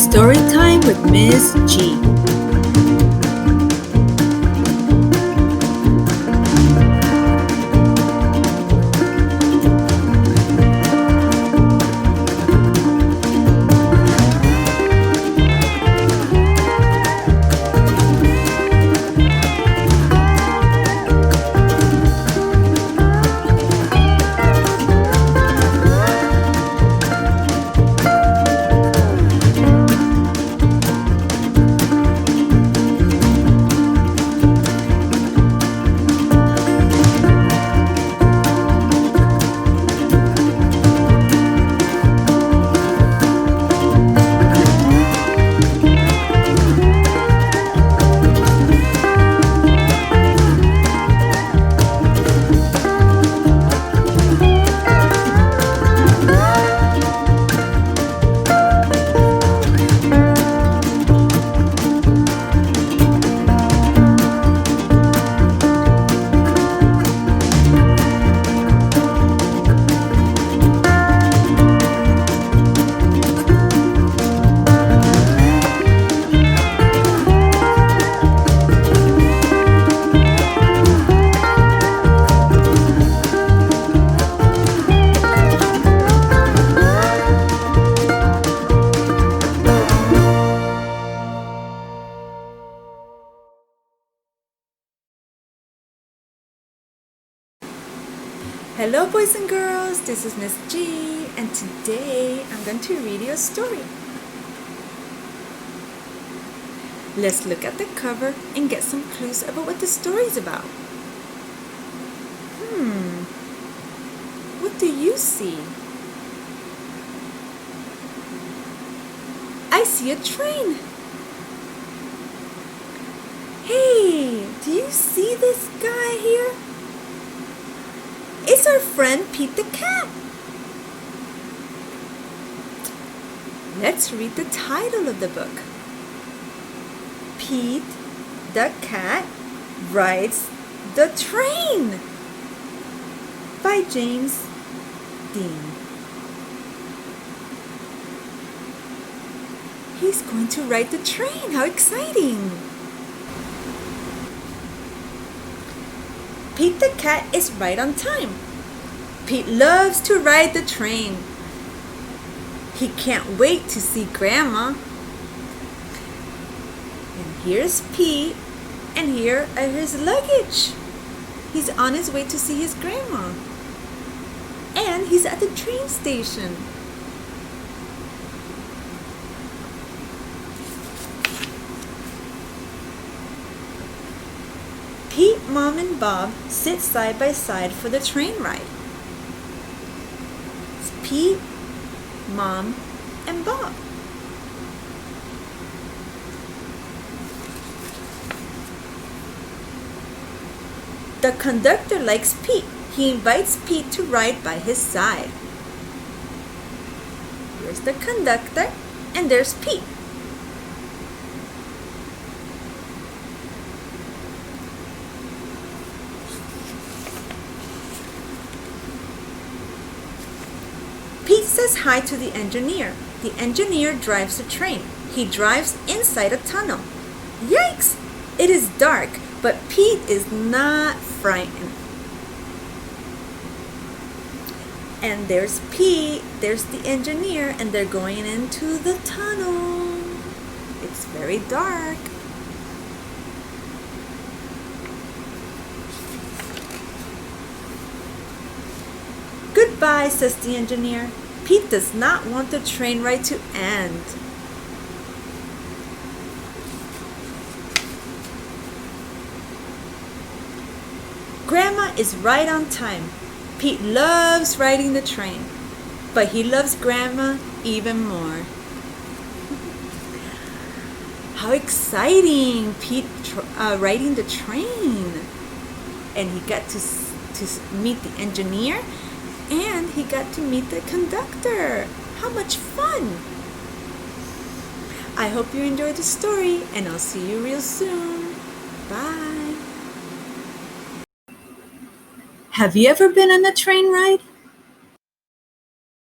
Story time with Miss G. Hello boys and girls, this is Miss G, and today I'm going to read you a story. Let's look at the cover and get some clues about what the story is about. What do you see? I see a train. Hey, do you see this guy here? It's our friend Pete the cat. Let's read the title of the book. Pete the cat rides the train by James Dean. He's going to ride the train. How exciting! Pete the cat is right on time. Pete loves to ride the train. He can't wait to see Grandma. And here's Pete, and here are his luggage. He's on his way to see his grandma. And he's at the train station. Pete, Mom, and Bob sit side by side for the train ride. It's Pete, Mom, and Bob. The conductor likes Pete. He invites Pete to ride by his side. Here's the conductor, and there's Pete. Pete says hi to the engineer. The engineer drives the train. He drives inside a tunnel. Yikes! It is dark, but Pete is not frightened. And there's Pete, there's the engineer, and they're going into the tunnel. It's very dark. Goodbye, says the engineer. Pete does not want the train ride to end. Grandma is right on time. Pete loves riding the train, but he loves Grandma even more. How exciting! Pete riding the train. And he got to meet the engineer, and he got to meet the conductor. How much fun! I hope you enjoyed the story, and I'll see you real soon. Bye! Have you ever been on a train ride?